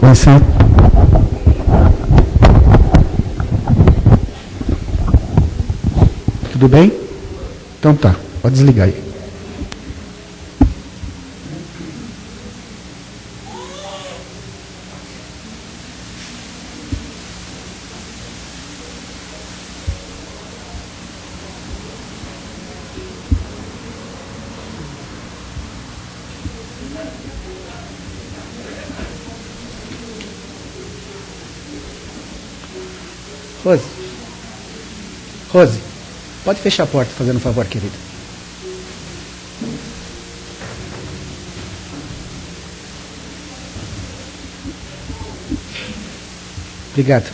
licença. Tudo bem? Então tá, pode desligar aí. Rose, pode fechar a porta, fazendo um favor, querida. Obrigado.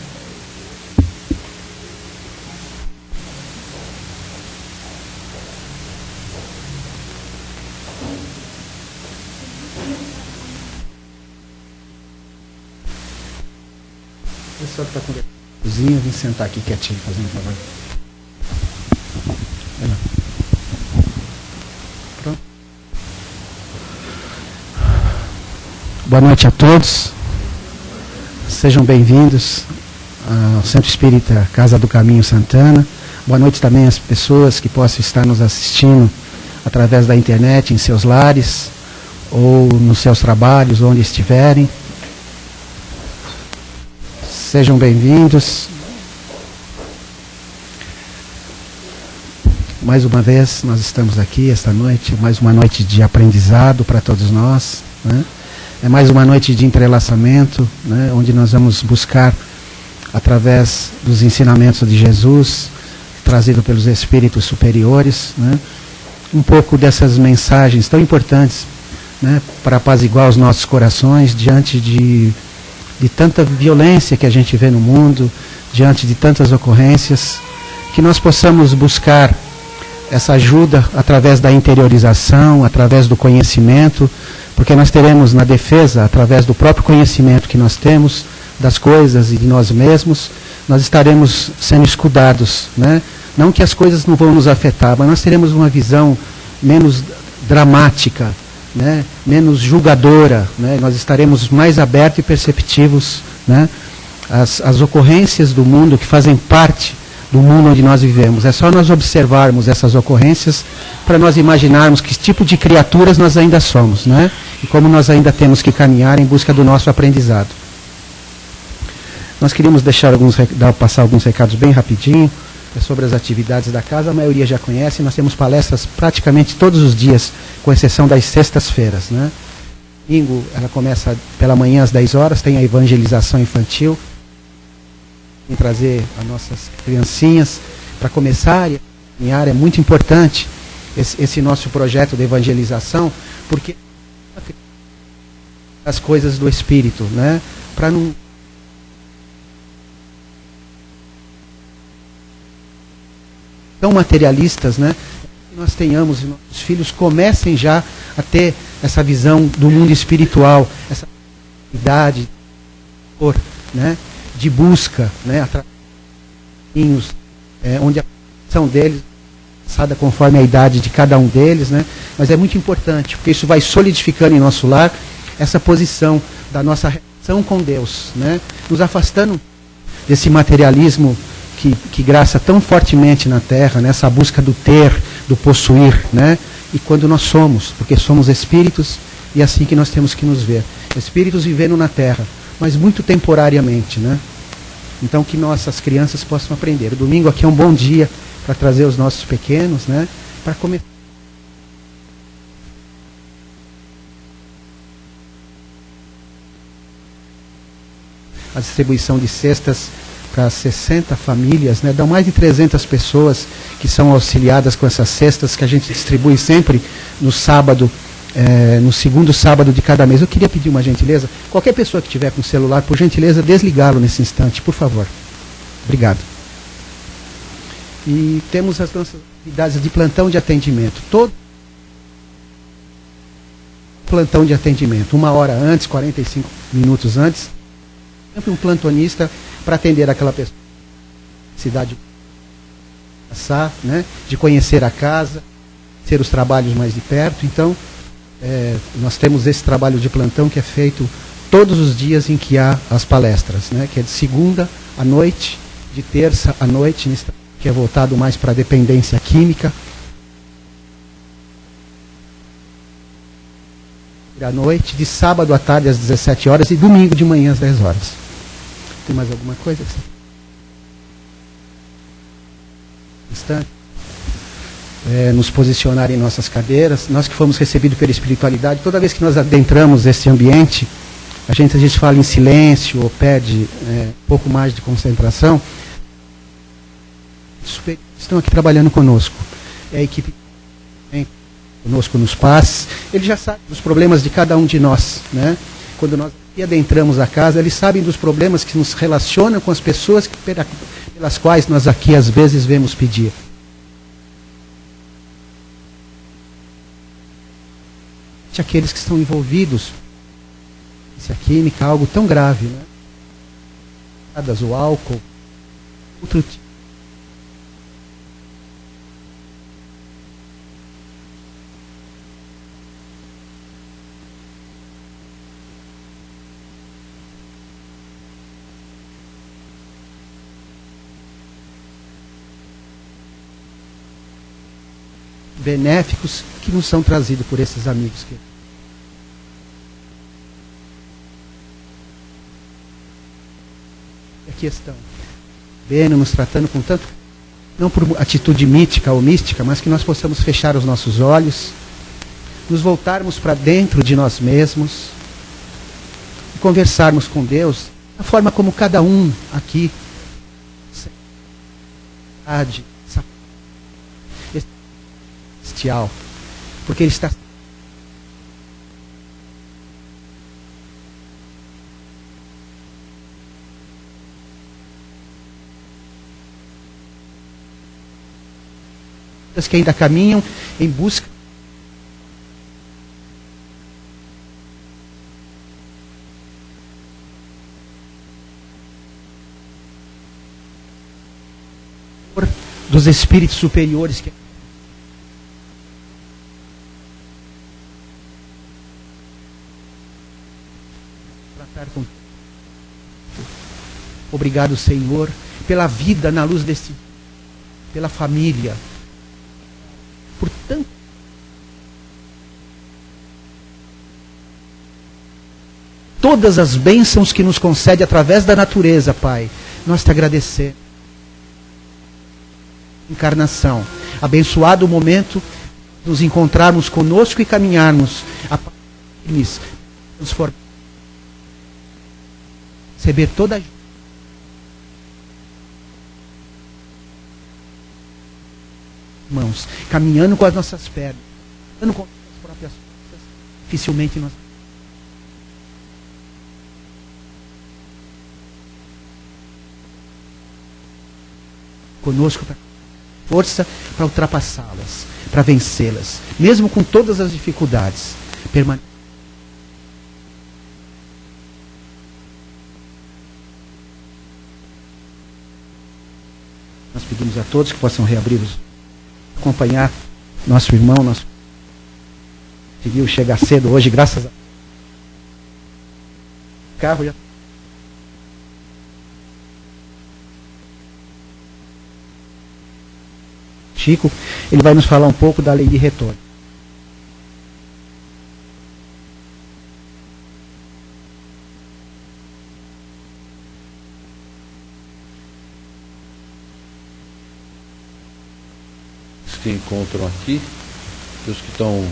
O pessoal que está com cozinha, vem sentar aqui quietinho, fazendo um favor. Pronto. Boa noite a todos. Sejam bem-vindos ao Centro Espírita Casa do Caminho Santana. Boa noite também às pessoas que possam estar nos assistindo através da internet, em seus lares ou nos seus trabalhos, onde estiverem. Sejam bem-vindos. Mais uma vez, nós estamos aqui esta noite, mais uma noite de aprendizado para todos nós, né? É mais uma noite de entrelaçamento, né? Onde nós vamos buscar, através dos ensinamentos de Jesus, trazido pelos Espíritos superiores, né? Um pouco dessas mensagens tão importantes, né? Para apaziguar os nossos corações diante de tanta violência que a gente vê no mundo, diante de tantas ocorrências, que nós possamos buscar essa ajuda através da interiorização, através do conhecimento, porque nós teremos na defesa, através do próprio conhecimento que nós temos, das coisas e de nós mesmos, nós estaremos sendo escudados, né? Não que as coisas não vão nos afetar, mas nós teremos uma visão menos dramática, né? Menos julgadora, né? Nós estaremos mais abertos e perceptivos, né? As ocorrências do mundo que fazem parte do mundo onde nós vivemos. É só nós observarmos essas ocorrências para nós imaginarmos que tipo de criaturas nós ainda somos, né? E como nós ainda temos que caminhar em busca do nosso aprendizado. Nós queríamos passar alguns recados bem rapidinho sobre as atividades da casa. A maioria já conhece. Nós temos palestras praticamente todos os dias, com exceção das sextas-feiras, né? Domingo, ela começa pela manhã às 10 horas, tem a evangelização infantil, em trazer as nossas criancinhas para começar a caminhar. É muito importante esse nosso projeto de evangelização, porque as coisas do Espírito, né? Para não tão materialistas, né? Que nós tenhamos e nossos filhos comecem já a ter essa visão do mundo espiritual, essa idade, né? De busca, né? Onde a ação deles passada conforme a idade de cada um deles, né? Mas é muito importante, porque isso vai solidificando em nosso lar essa posição da nossa relação com Deus, né? Nos afastando desse materialismo que graça tão fortemente na Terra, nessa busca do ter, do possuir, né? E quando nós somos, porque somos espíritos, e é assim que nós temos que nos ver. Espíritos vivendo na Terra, mas muito temporariamente, né? Então que nossas crianças possam aprender. O domingo aqui é um bom dia para trazer os nossos pequenos, né? Para começar a distribuição de cestas para 60 famílias, né? Dão mais de 300 pessoas que são auxiliadas com essas cestas que a gente distribui sempre no sábado, no segundo sábado de cada mês. Eu queria pedir uma gentileza, qualquer pessoa que tiver com o celular, por gentileza, desligá-lo nesse instante, por favor. Obrigado. E temos as nossas atividades de plantão de atendimento. Todo plantão de atendimento, 1 hora antes, 45 minutos antes, sempre um plantonista para atender aquela pessoa. Cidade passar, né? De conhecer a casa, ser os trabalhos mais de perto. Então, nós temos esse trabalho de plantão que é feito todos os dias em que há as palestras, né? Que é de segunda à noite, de terça à noite, que é voltado mais para a dependência química. À noite, de sábado à tarde às 17 horas e domingo de manhã às 10 horas. Tem mais alguma coisa? Instante. Nos posicionar em nossas cadeiras. Nós que fomos recebidos pela espiritualidade, toda vez que nós adentramos esse ambiente, a gente às vezes fala em silêncio ou pede um pouco mais de concentração. Estão aqui trabalhando conosco. É a equipe conosco nos passes. Ele já sabe dos problemas de cada um de nós, né? Quando nós adentramos a casa, eles sabem dos problemas que nos relacionam com as pessoas pelas quais nós aqui às vezes vemos pedir. Aqueles que estão envolvidos nessa química, algo tão grave, né? O álcool, outro tipo. Benéficos que nos são trazidos por esses amigos. Aqui estão, vendo, nos tratando com tanto, não por atitude mítica ou mística, mas que nós possamos fechar os nossos olhos, nos voltarmos para dentro de nós mesmos e conversarmos com Deus da forma como cada um aqui celestial, porque Ele está que ainda caminham em busca dos espíritos superiores que obrigado, Senhor, pela vida na luz desse, pela família, por tanto, todas as bênçãos que nos concede através da natureza, Pai. Nós te agradecemos. Encarnação, abençoado o momento de nos encontrarmos conosco e caminharmos a transformar, receber toda a mãos, caminhando com as nossas pernas, caminhando com as próprias forças, dificilmente nós conosco para força para ultrapassá-las, para vencê-las, mesmo com todas as dificuldades. Nós pedimos a todos que possam reabrir os acompanhar nosso irmão, nosso conseguiu chegar cedo hoje, graças a carro já Chico, ele vai nos falar um pouco da lei de retorno. Os que encontram aqui, e os que estão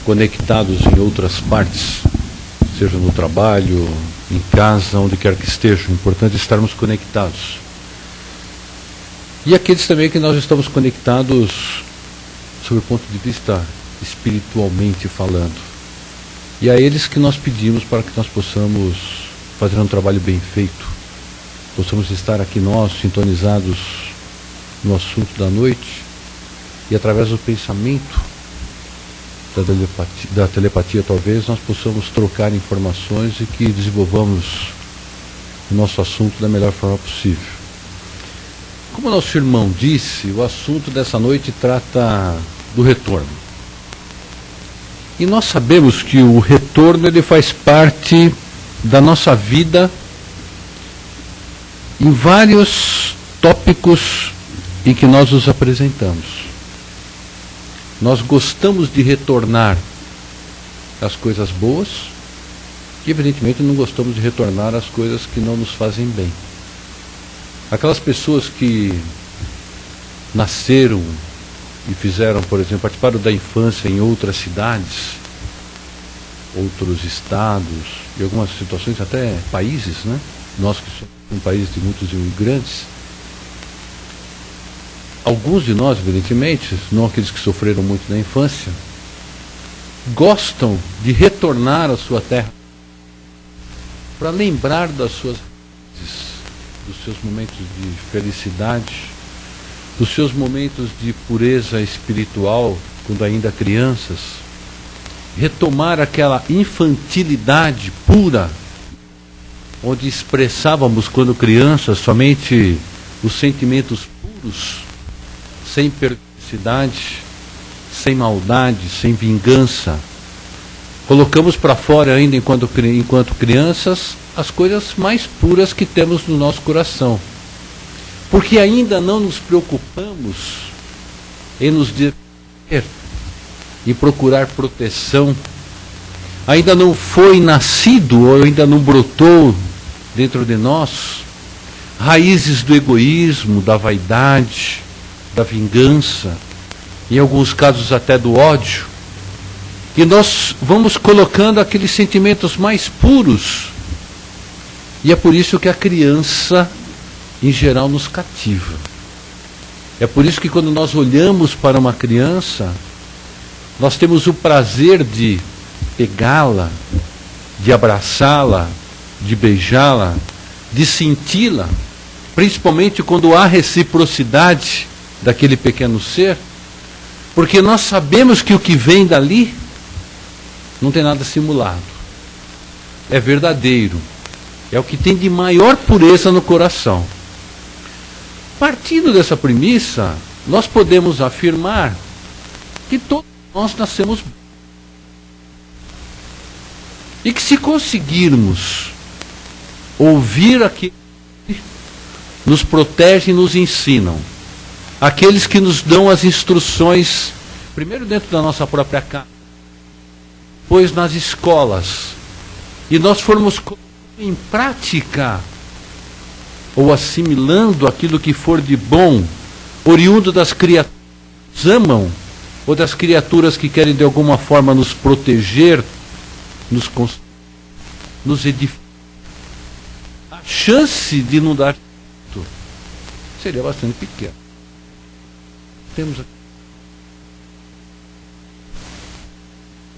conectados em outras partes, seja no trabalho, em casa, onde quer que estejam, é importante estarmos conectados. E aqueles também que nós estamos conectados sob o ponto de vista espiritualmente falando. E a eles que nós pedimos para que nós possamos fazer um trabalho bem feito, possamos estar aqui nós sintonizados no assunto da noite e através do pensamento, da telepatia talvez, nós possamos trocar informações e que desenvolvamos o nosso assunto da melhor forma possível. Como nosso irmão disse, o assunto dessa noite trata do retorno. E nós sabemos que o retorno retorno ele faz parte da nossa vida em vários tópicos em que nós os apresentamos. Nós gostamos de retornar às coisas boas e, evidentemente, não gostamos de retornar às coisas que não nos fazem bem. Aquelas pessoas que nasceram e fizeram, por exemplo, participaram da infância em outras cidades, outros estados, e algumas situações até países, né? Nós que somos um país de muitos imigrantes, alguns de nós, evidentemente, não aqueles que sofreram muito na infância, gostam de retornar à sua terra para lembrar das suas raízes, dos seus momentos de felicidade, dos seus momentos de pureza espiritual, quando ainda crianças, retomar aquela infantilidade pura, onde expressávamos, quando crianças, somente os sentimentos puros, sem perversidade, sem maldade, sem vingança. Colocamos para fora ainda, enquanto crianças, as coisas mais puras que temos no nosso coração. Porque ainda não nos preocupamos em nos defender e procurar proteção. Ainda não foi nascido, ou ainda não brotou dentro de nós, raízes do egoísmo, da vaidade, da vingança, em alguns casos até do ódio. E nós vamos colocando aqueles sentimentos mais puros. E é por isso que a criança, em geral, nos cativa. É por isso que quando nós olhamos para uma criança, nós temos o prazer de pegá-la, de abraçá-la, de beijá-la, de senti-la, principalmente quando há reciprocidade daquele pequeno ser, porque nós sabemos que o que vem dali não tem nada simulado, é verdadeiro, é o que tem de maior pureza no coração. Partindo dessa premissa, nós podemos afirmar que todos nós nascemos bons. E que se conseguirmos ouvir aqueles que nos protegem e nos ensinam, aqueles que nos dão as instruções, primeiro dentro da nossa própria casa, depois nas escolas, e nós formos em prática, ou assimilando aquilo que for de bom, oriundo das criaturas que nos amam, ou das criaturas que querem de alguma forma nos proteger, nos edificar, a chance de não dar certo seria bastante pequena. Temos aqui.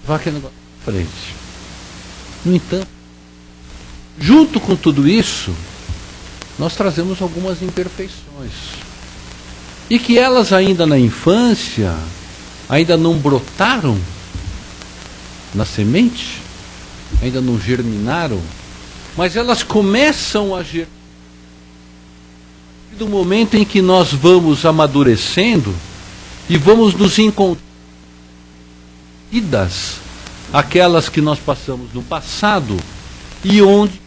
Vá aquele negócio à frente. No entanto, junto com tudo isso, nós trazemos algumas imperfeições. E que elas ainda na infância, ainda não brotaram na semente, ainda não germinaram, mas elas começam a germinar do momento em que nós vamos amadurecendo e vamos nos encontrar vidas, aquelas que nós passamos no passado e onde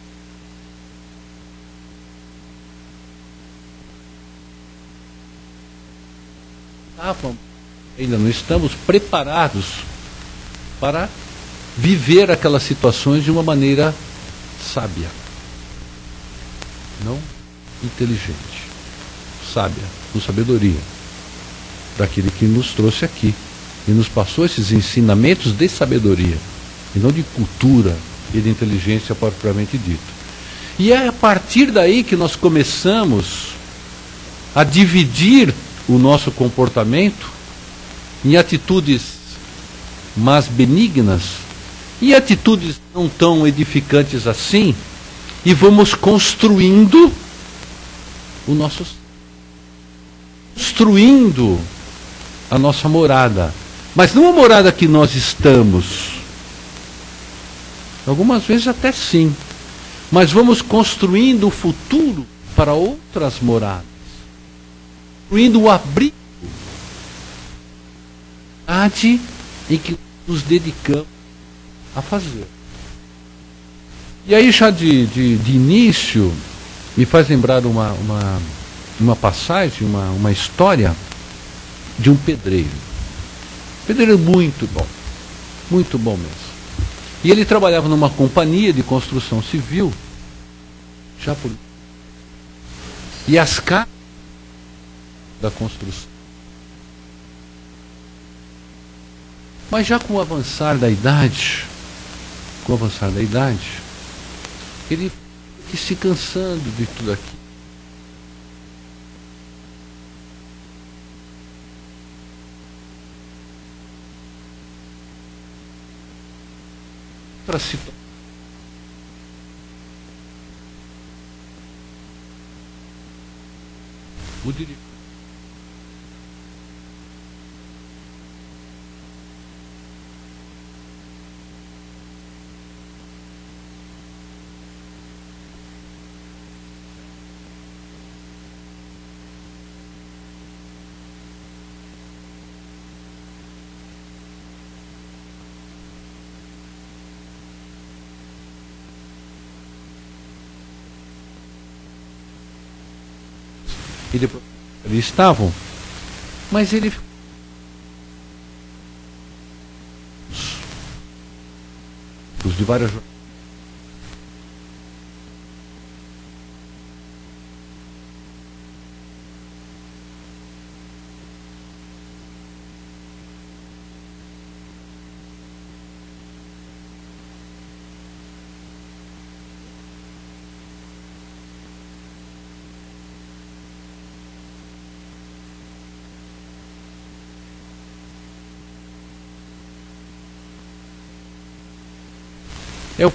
ainda não estamos preparados para viver aquelas situações de uma maneira sábia, não inteligente, sábia, com sabedoria, daquele que nos trouxe aqui e nos passou esses ensinamentos de sabedoria e não de cultura e de inteligência propriamente dito. E é a partir daí que nós começamos a dividir o nosso comportamento em atitudes mais benignas e atitudes não tão edificantes assim, e vamos construindo construindo a nossa morada, mas não a morada que nós estamos, algumas vezes até sim, mas vamos construindo o futuro para outras moradas, construindo o abrigo em que nos dedicamos a fazer. E aí, já de início, me faz lembrar uma passagem, uma história de um pedreiro. Pedreiro muito bom mesmo. E ele trabalhava numa companhia de construção civil, já por... E as casas da construção. Mas já com o avançar da idade, ele foi se cansando de tudo aquilo. Para se o direito. E depois eles estavam, mas ele os de várias eu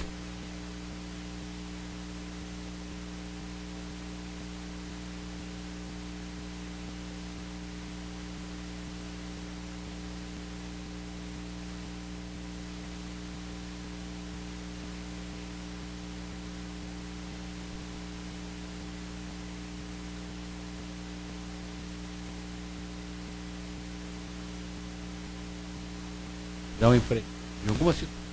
dar um emprego em alguma situação.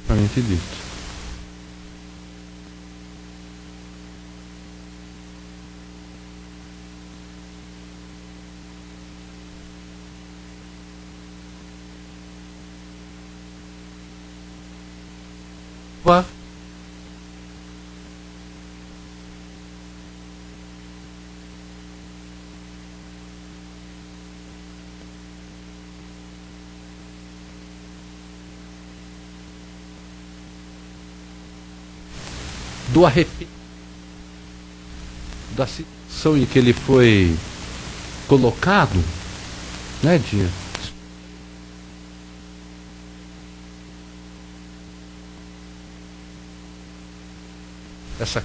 Propriamente dito. Vá. Do arrependimento da situação em que ele foi colocado, né, de essa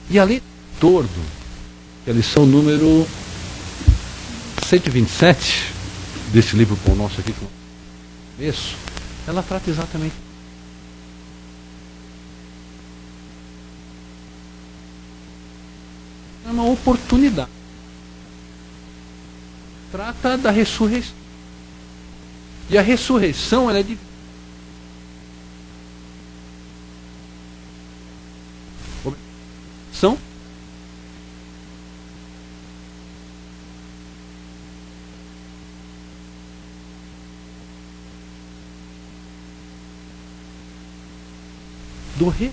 e ali torno, que é a lição número 127 desse livro com o nosso aqui com começo, ela trata exatamente é uma oportunidade. Trata da ressurreição. E a ressurreição ela é de são do rei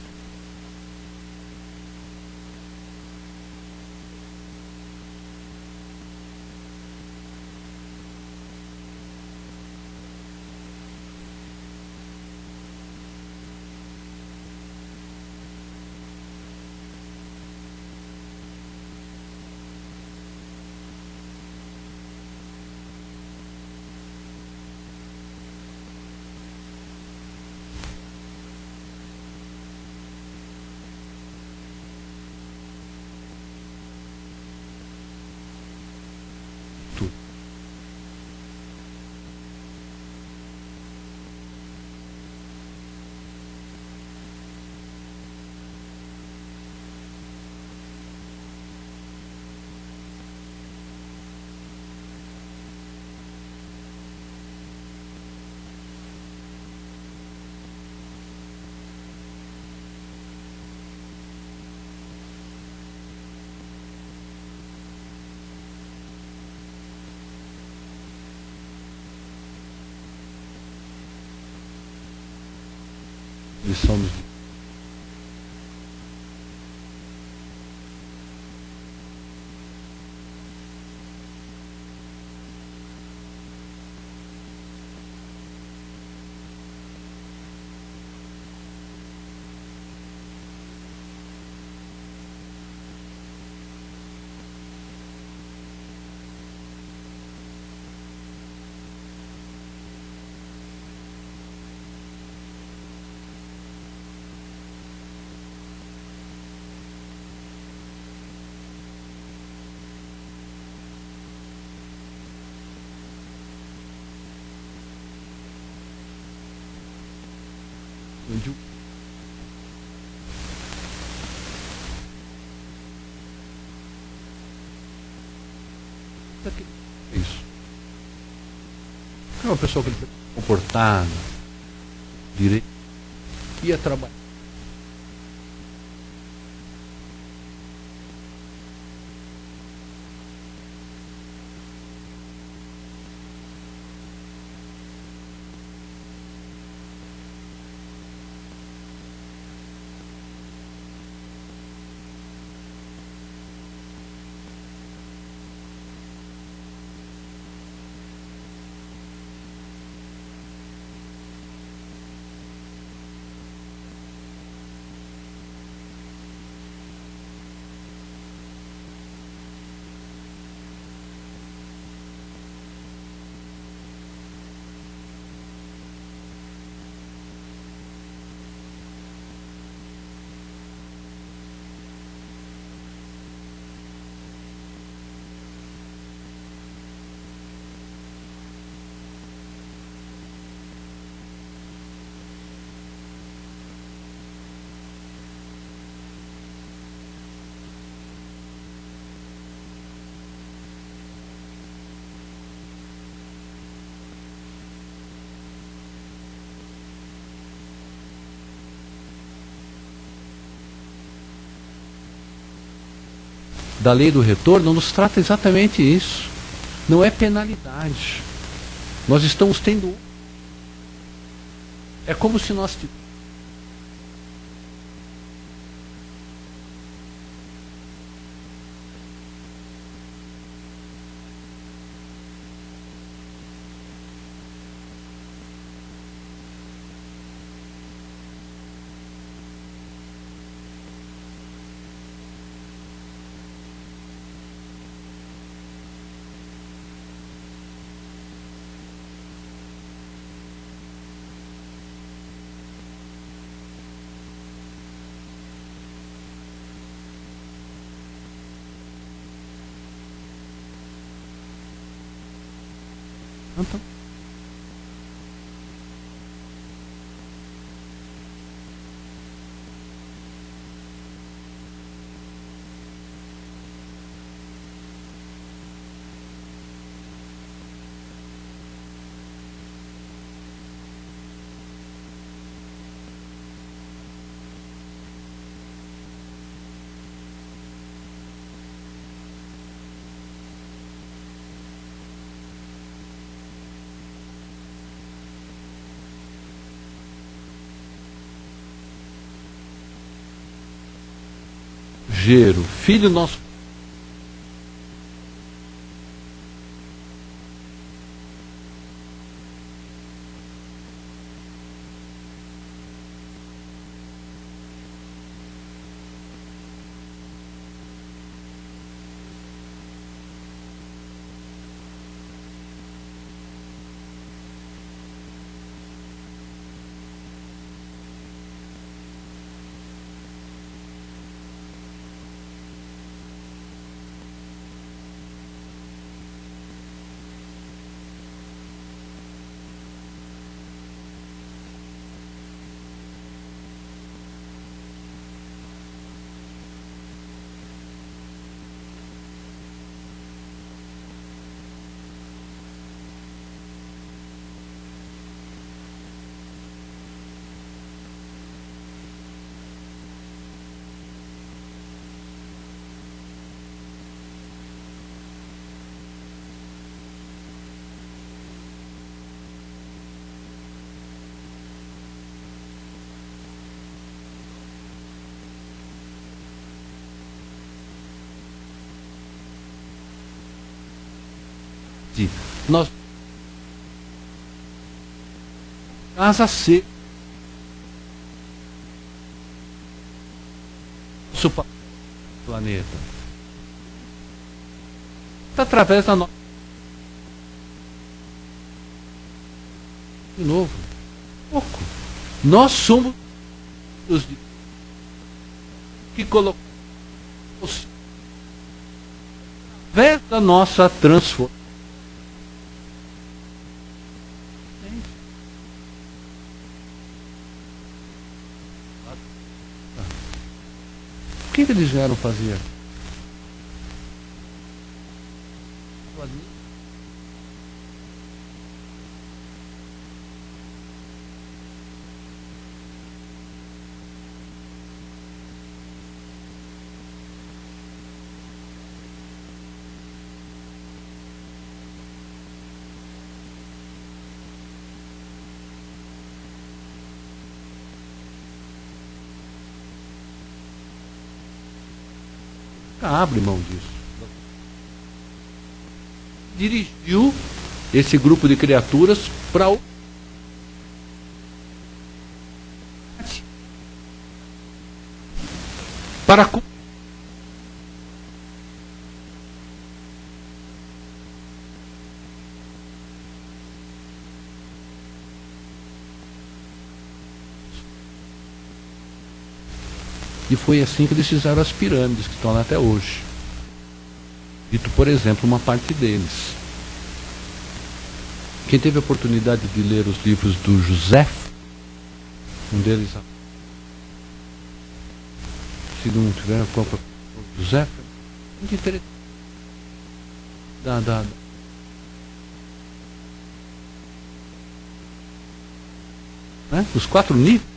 lição nos isso. É uma pessoa que ele comportada, direito, ia trabalhar. Da lei do retorno nos trata exatamente isso. Não é penalidade. Nós estamos tendo. É como se nós Então, Gero, filho nosso. Nós casa ser nosso planeta através da nossa de novo pouco nós somos os que colocamos através da nossa transformação. O que eles vieram fazer? Abre mão disso. Dirigiu esse grupo de criaturas para o para e foi assim que eles fizeram as pirâmides que estão lá até hoje. Dito, por exemplo, uma parte deles. Quem teve a oportunidade de ler os livros do José, um deles, se não tiver a própria José, muito interessante. Né? Os 4 níveis.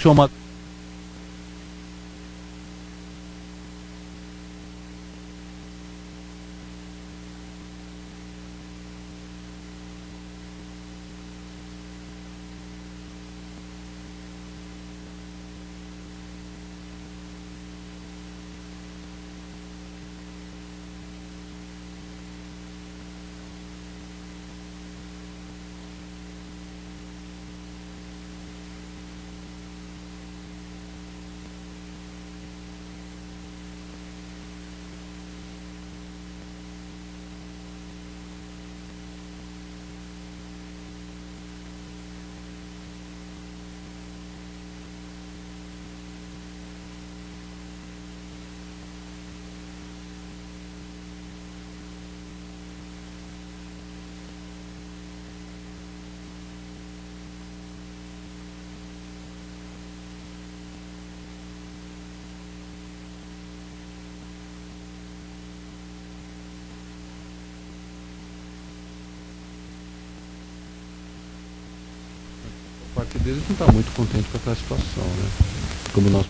Senhor Amado. A parte deles não está muito contente com aquela situação, né? Como nós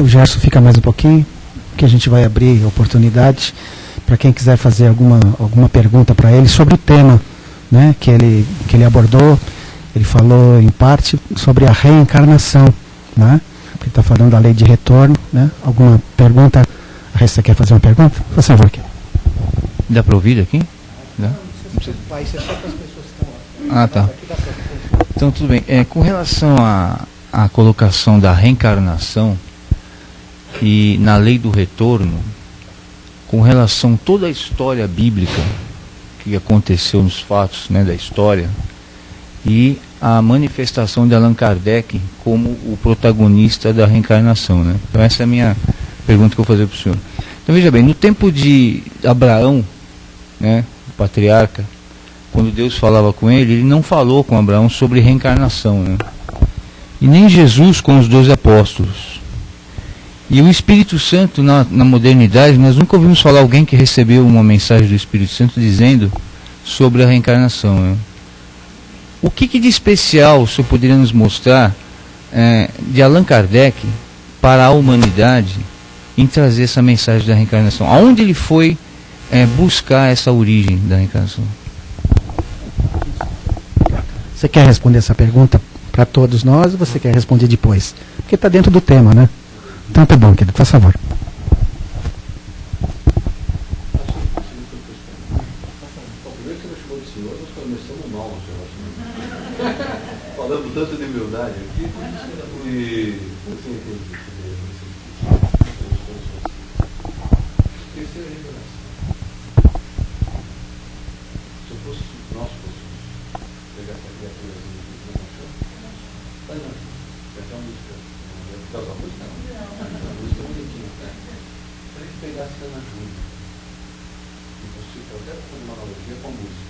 O Gerson fica mais um pouquinho, que a gente vai abrir oportunidade para quem quiser fazer alguma pergunta para ele sobre o tema, né, que ele abordou. Ele falou em parte sobre a reencarnação, né? Ele está falando da lei de retorno, né? Alguma pergunta? Você quer fazer uma pergunta? Por favor, aqui. Dá para ouvir aqui? Dá? Ah, tá. Então, tudo bem. Com relação à colocação da reencarnação e na lei do retorno, com relação a toda a história bíblica que aconteceu nos fatos, né, da história, e a manifestação de Allan Kardec como o protagonista da reencarnação, né? Então essa é a minha pergunta que eu vou fazer para o senhor. Então veja bem, no tempo de Abraão, né, o patriarca, quando Deus falava com ele não falou com Abraão sobre reencarnação, né? E nem Jesus com os 12 apóstolos. E o Espírito Santo, na modernidade, nós nunca ouvimos falar alguém que recebeu uma mensagem do Espírito Santo dizendo sobre a reencarnação, né? O que de especial o senhor poderia nos mostrar de Allan Kardec para a humanidade em trazer essa mensagem da reencarnação? Aonde ele foi buscar essa origem da reencarnação? Você quer responder essa pergunta para todos nós ou você quer responder depois? Porque está dentro do tema, né? Então tá bom, querido, por favor. Falando tanto de humildade aqui, e você entende se eu fosse, nós fôssemos pegar essa criatura no chão, vai não, vai ter uma música, por causa da música não, a música é bonitinha, né? Se a gente pegasse a Ana Júlia, e fosse, eu até fazer uma analogia com a música,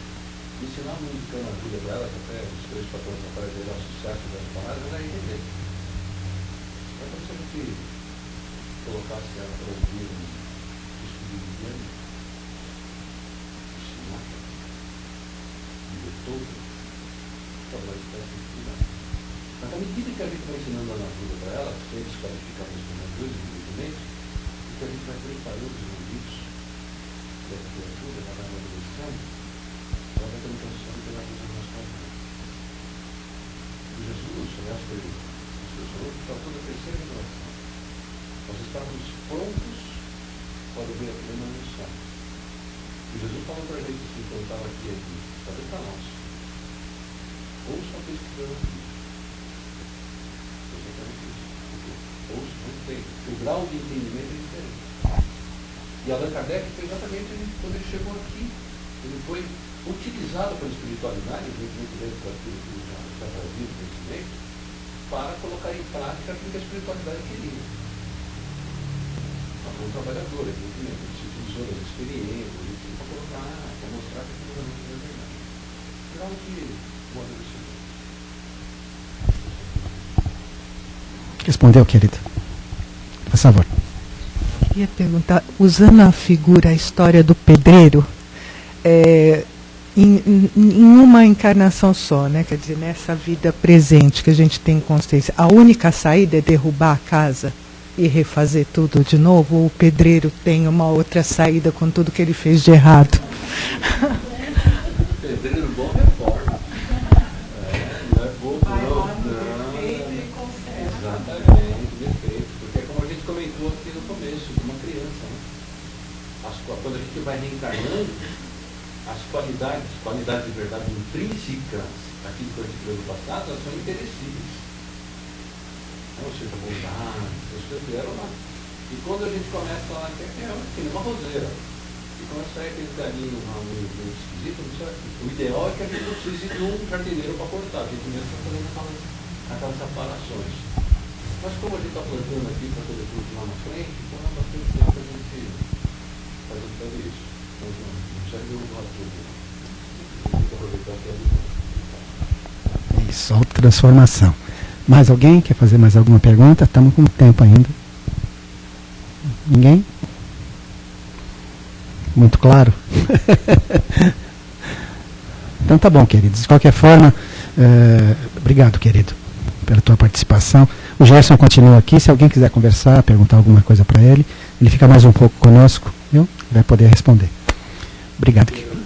ensinar a música na Júlia para ela, que até os 3 fatores atrás dele é o sucesso das palavras, ela ia entender. Mas como se a gente colocasse ela para ouvir um estudo de piano, ensinar, diretor, talvez tivesse estudado. Mas à medida que a gente vai ensinando a Ana Júlia para ela, sem desqualificar os comandos, evidentemente, e que a gente vai preparando os ouvidos dessa criatura, ela vai amadurecendo, ela vai ter uma condição de pegar coisas mais complexas. O Jesus, aliás, foi as pessoas que está toda a terceira geração. Nós estávamos prontos para ver a plena missão. E Jesus falou para a gente assim, quando estava aqui, está bem para nós. Ouça aqueles que estão aqui. Exatamente isso. Ouça, não tem. O grau de entendimento é diferente. E Allan Kardec foi exatamente quando ele chegou aqui. Ele foi utilizado pela espiritualidade, evidentemente dentro daquilo que já trazia o conhecimento, para colocar em prática aquilo que a espiritualidade queria. Mas foi um trabalhador, evidentemente, ele se utilizou das experiências, para colocar, para mostrar que aquilo não é verdade. Grau de boa velocidade. Respondeu, querido. Por favor. Eu ia perguntar, usando a figura, a história do pedreiro, em uma encarnação só, né? Quer dizer, nessa vida presente que a gente tem consciência, a única saída é derrubar a casa e refazer tudo de novo? Ou o pedreiro tem uma outra saída com tudo que ele fez de errado? Pedreiro bom reforma. Não é pouco, não. Exatamente, defeito. Porque é como a gente comentou aqui no começo, de uma criança, né? Quando a gente vai reencarnando, as qualidades de verdade intrínsecas daquilo que a gente viu no passado, elas são imperecíveis. Ou seja, bondade, as coisas vieram lá. E quando a gente começa lá, que é uma roseira, e começa a sair aquele caminho meio esquisito, não sei. O ideal é que a gente não precise de um jardineiro para cortar, a gente mesmo está fazendo aquelas separações. Mas como a gente está plantando aqui para poder tudo lá na frente, então é bastante tempo a gente fazer isso. Mas não precisa derrubar tudo. Tem que aproveitar que é Isso, autotransformação. Mais alguém quer fazer mais alguma pergunta? Estamos com tempo ainda. Ninguém? Muito claro? Então tá bom, queridos. De qualquer forma, obrigado, querido, pela tua participação. O Gerson continua aqui, se alguém quiser conversar, perguntar alguma coisa para ele, ele fica mais um pouco conosco, viu? Vai poder responder. Obrigado, Kiko.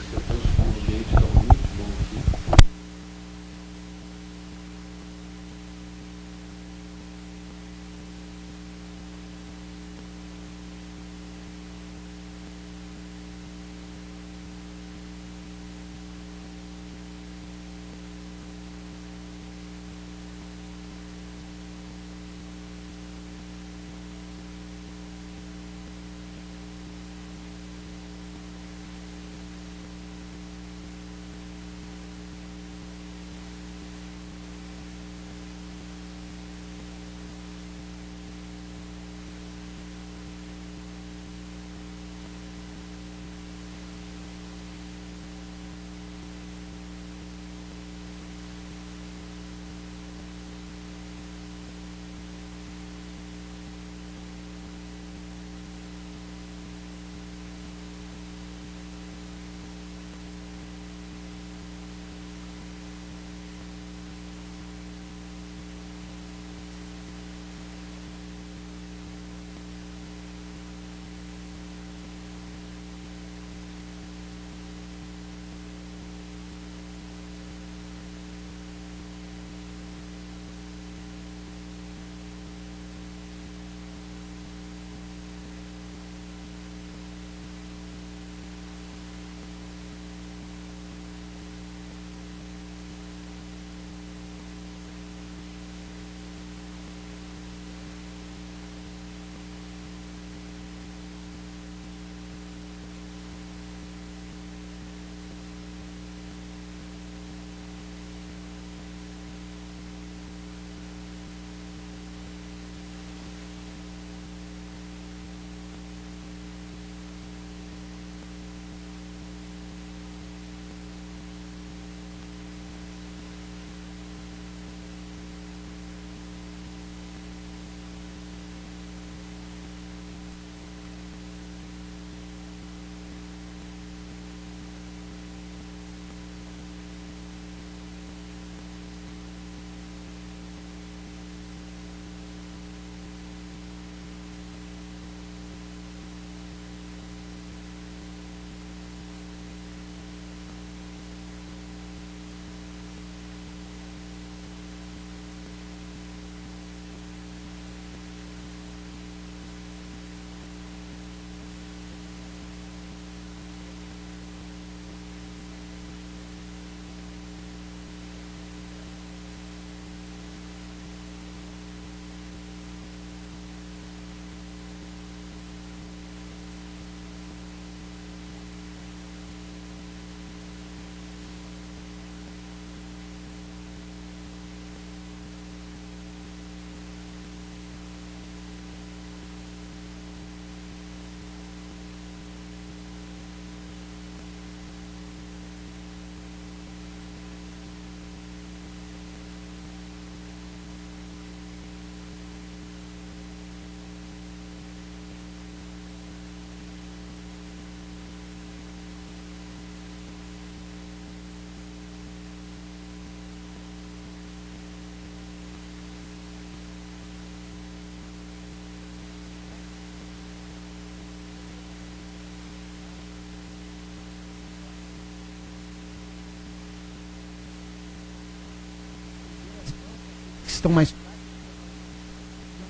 Estão mais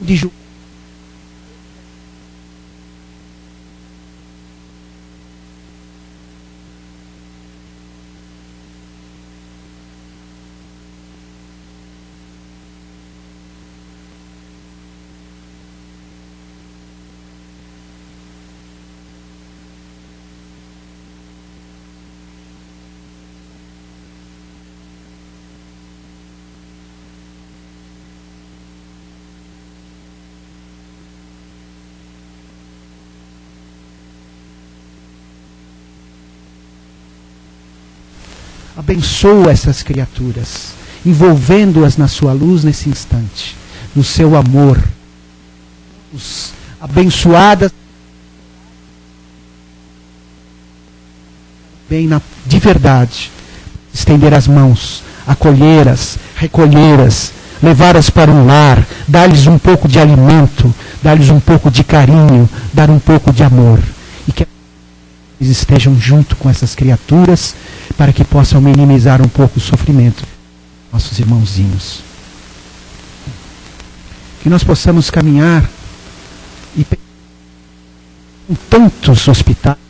de abençoa essas criaturas, envolvendo-as na sua luz nesse instante, no seu amor. Os abençoadas bem de verdade, estender as mãos, acolhê-las, recolhê-las, levá-las para um lar, dar-lhes um pouco de alimento, dar-lhes um pouco de carinho, dar um pouco de amor. E que eles estejam junto com essas criaturas para que possam minimizar um pouco o sofrimento dos nossos irmãozinhos. Que nós possamos caminhar e em tantos hospitais.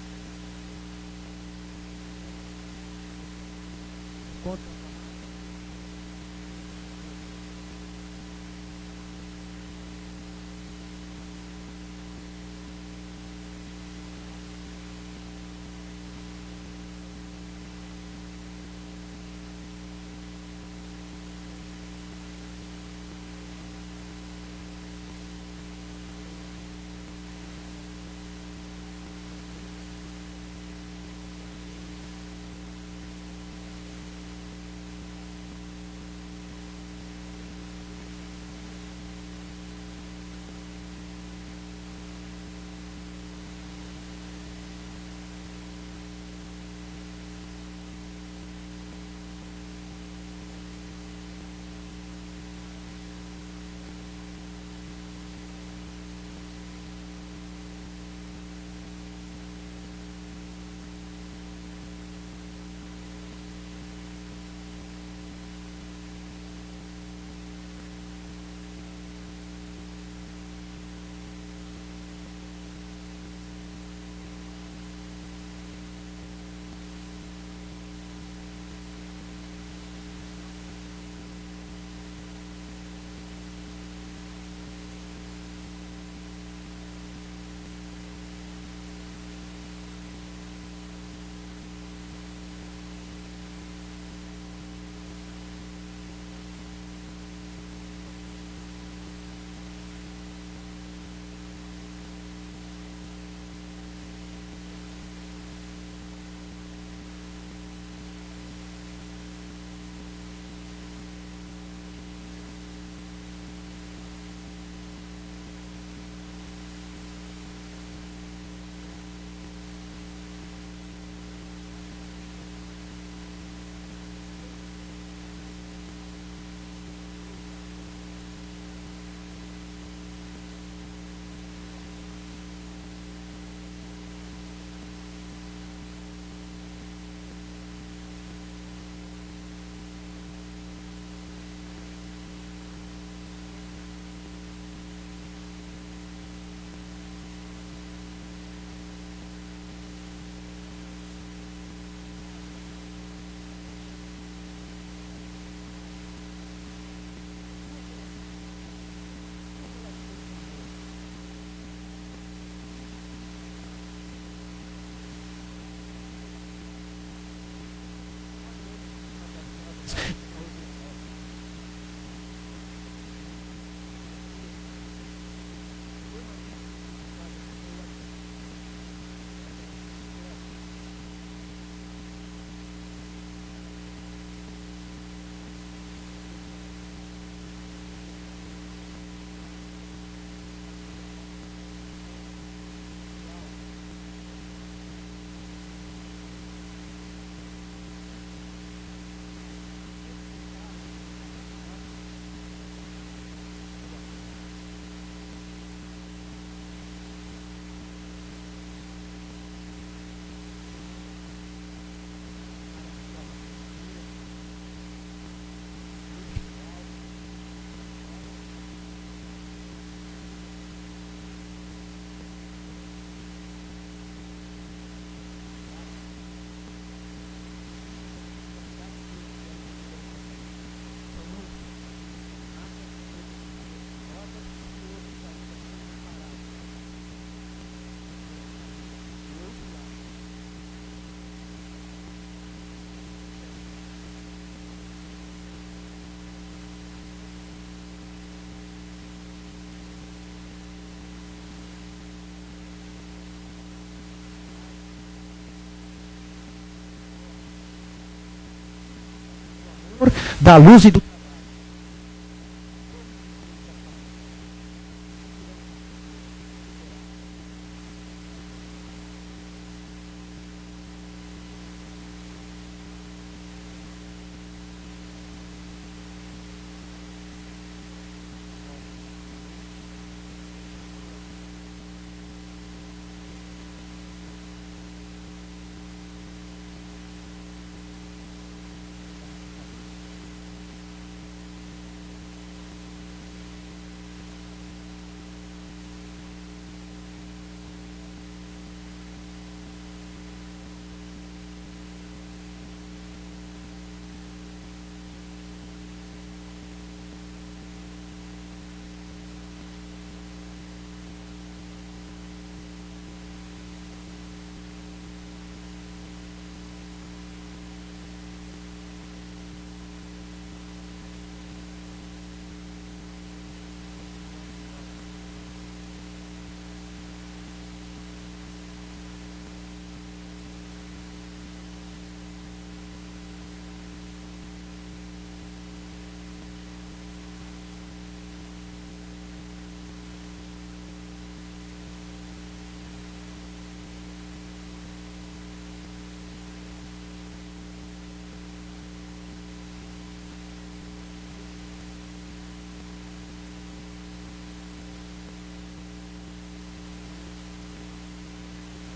da luz e do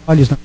olhos na